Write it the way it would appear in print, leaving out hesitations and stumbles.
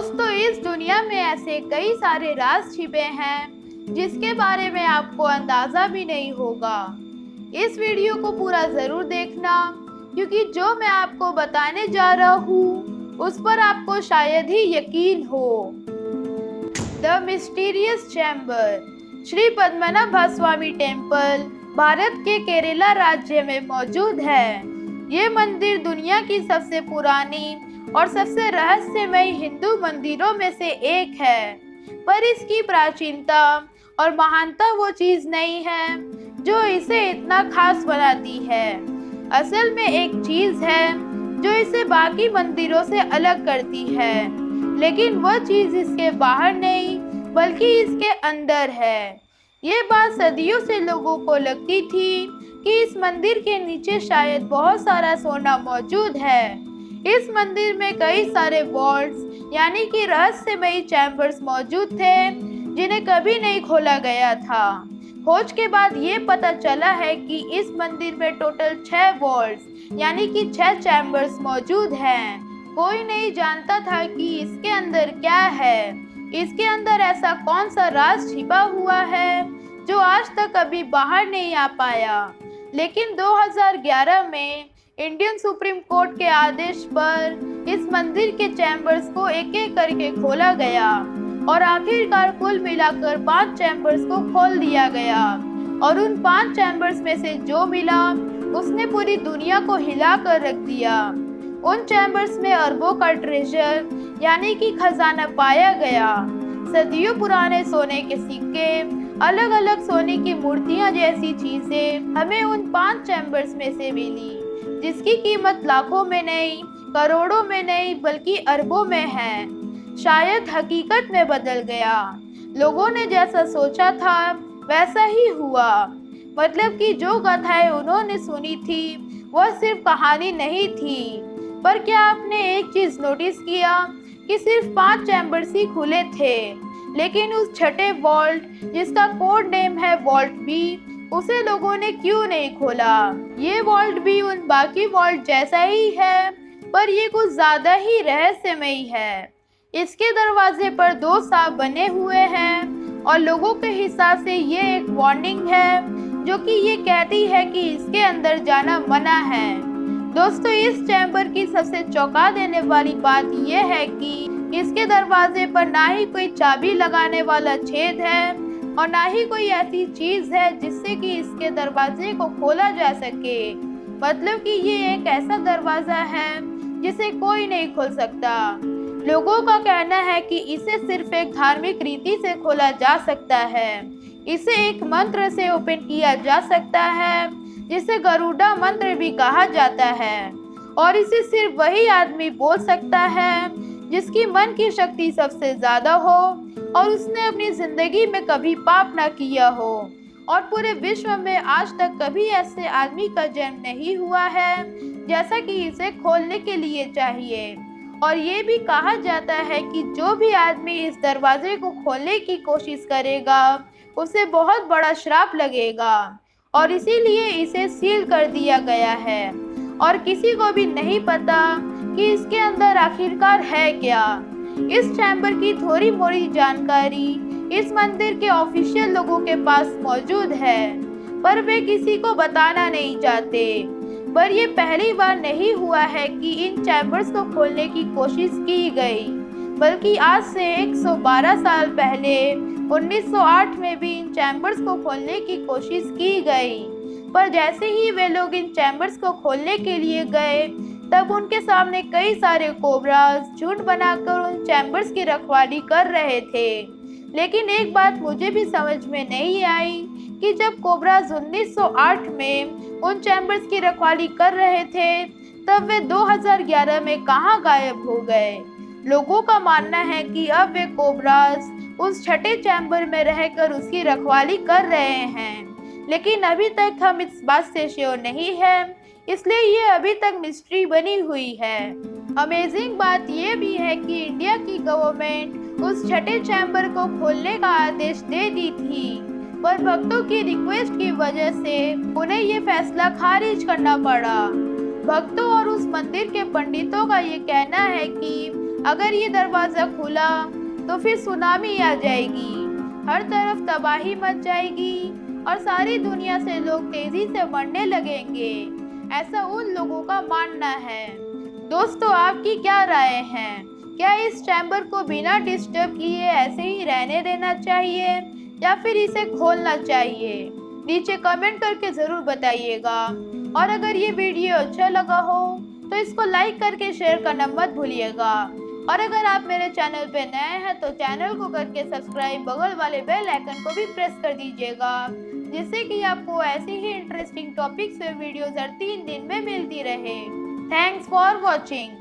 दोस्तों, इस दुनिया में ऐसे कई सारे राज छिपे हैं जिसके बारे में आपको अंदाजा भी नहीं होगा। इस वीडियो को पूरा जरूर देखना, क्योंकि जो मैं आपको बताने जा रहा हूँ उस पर आपको शायद ही यकीन हो। The mysterious chamber Shri Padmanabha Swamy temple Bharat के केरला राज्य में मौजूद है। ये मंदिर दुनिया की सबसे पुरानी और सबसे रहस्यमय हिंदू मंदिरों में से एक है, पर इसकी प्राचीनता और महानता वो चीज नहीं है जो इसे इतना खास बनाती है। असल में एक चीज है जो इसे बाकी मंदिरों से अलग करती है, लेकिन वह चीज इसके बाहर नहीं बल्कि इसके अंदर है। ये बात सदियों से लोगों को लगती थी कि इस मंदिर के नीचे शायद बहुत सारा सोना मौजूद है। इस मंदिर में कई सारे वॉल्ट्स यानी कि रहस्यमयी चैम्बर्स मौजूद थे जिन्हें कभी नहीं खोला गया था। खोज के बाद ये पता चला है कि इस मंदिर में टोटल 6 वॉल्ट्स यानी कि 6 चैम्बर्स मौजूद हैं। कोई नहीं जानता था कि इसके अंदर क्या है, इसके अंदर ऐसा कौन सा राज छिपा हुआ है जो आज तक कभी बाहर नहीं आ पाया। लेकिन 2011 में इंडियन सुप्रीम कोर्ट के आदेश पर इस मंदिर के चैम्बर्स को एक एक करके खोला गया और आखिरकार कुल मिलाकर 5 चैम्बर्स को खोल दिया गया। और उन 5 चैम्बर्स में से जो मिला उसने पूरी दुनिया को हिला कर रख दिया। उन चैम्बर्स में अरबों का ट्रेजर यानी कि खजाना पाया गया। सदियों पुराने सोने के सिक्के, अलग अलग सोने की मूर्तियां जैसी चीजें हमें उन 5 चैम्बर्स में से मिली, जिसकी कीमत लाखों में नहीं, करोड़ों में नहीं बल्कि अरबों में है। शायद हकीकत में बदल गया। लोगों ने जैसा सोचा था वैसा ही हुआ। मतलब कि जो कथाएं उन्होंने सुनी थी वह सिर्फ कहानी नहीं थी। पर क्या आपने एक चीज नोटिस किया कि सिर्फ 5 चैम्बर्स ही खुले थे, लेकिन उस छठे वॉल्ट जिसका कोड नेम है वॉल्ट बी, उसे लोगों ने क्यों नहीं खोला। ये वॉल्ट भी उन बाकी वॉल्ट जैसा ही है, पर ये कुछ ज्यादा ही रहस्यमयी है। इसके दरवाजे पर 2 सांप बने हुए हैं और लोगों के हिसाब से ये एक वार्निंग है जो कि ये कहती है कि इसके अंदर जाना मना है। दोस्तों, इस चैम्बर की सबसे चौंका देने वाली बात यह है कि इसके दरवाजे पर ना ही कोई चाबी लगाने वाला छेद है और ना ही कोई ऐसी चीज है जिससे कि इसके दरवाजे को खोला जा सके। मतलब कि ये एक ऐसा दरवाजा है जिसे कोई नहीं खोल सकता। लोगों का कहना है कि इसे सिर्फ एक धार्मिक रीति से खोला जा सकता है। इसे एक मंत्र से ओपन किया जा सकता है जिसे गरुड़ा मंत्र भी कहा जाता है, और इसे सिर्फ वही आदमी बोल सकता है जिसकी मन की शक्ति सबसे ज्यादा हो और उसने अपनी जिंदगी में कभी पाप ना किया हो। और पूरे विश्व में आज तक कभी ऐसे आदमी का जन्म नहीं हुआ है जैसा कि इसे खोलने के लिए चाहिए। और ये भी कहा जाता है कि जो भी आदमी इस दरवाजे को खोलने की कोशिश करेगा उसे बहुत बड़ा श्राप लगेगा, और इसीलिए इसे सील कर दिया गया है और किसी को भी नहीं पता कि इसके अंदर आखिरकार है क्या। इस चैम्बर की थोड़ी मोड़ी जानकारी इस मंदिर के ऑफिशियल लोगों के पास मौजूद है, पर वे किसी को बताना नहीं चाहते। पर ये पहली बार नहीं हुआ है कि इन चैम्बर्स को खोलने की कोशिश की गई, बल्कि आज से 112 साल पहले 1908 में भी इन चैम्बर्स को खोलने की कोशिश की गई। पर जैसे ही वे लोग इन चैम्बर्स को खोलने के लिए गए तब उनके सामने कई सारे कोबराज झुंड बनाकर उन चैम्बर्स की रखवाली कर रहे थे। लेकिन एक बात मुझे भी समझ में नहीं आई कि जब कोबराज 1908 में उन चैम्बर्स की रखवाली कर रहे थे तब वे 2011 में कहां गायब हो गए। लोगों का मानना है कि अब वे कोबराज उस छठे चैम्बर में रहकर उसकी रखवाली कर रहे हैं, लेकिन अभी तक हम इस बात से श्योर नहीं है, इसलिए ये अभी तक मिस्ट्री बनी हुई है। अमेजिंग बात यह भी है कि इंडिया की गवर्नमेंट उस छठे चैम्बर को खोलने का आदेश दे दी थी, पर भक्तों की रिक्वेस्ट की वजह से उन्हें ये फैसला खारिज करना पड़ा। भक्तों और उस मंदिर के पंडितों का ये कहना है कि अगर ये दरवाज़ा खुला तो फिर सुनामी आ जाएगी, हर तरफ तबाही मच जाएगी और सारी दुनिया से लोग तेजी से मरने लगेंगे, ऐसा उन लोगों का मानना है। दोस्तों, आपकी क्या राय है? क्या इस चैम्बर को बिना डिस्टर्ब किए ऐसे ही रहने देना चाहिए या फिर इसे खोलना चाहिए? नीचे कमेंट करके ज़रूर बताइएगा। और अगर ये वीडियो अच्छा लगा हो तो इसको लाइक करके शेयर करना मत भूलिएगा। और अगर आप मेरे चैनल पे नए हैं तो चैनल को करके सब्सक्राइब, बगल वाले बेल आइकन को भी प्रेस कर दीजिएगा, जिससे कि आपको ऐसी ही इंटरेस्टिंग टॉपिक्स पे वीडियोस हर 3 दिन में मिलती रहे। Thanks for watching.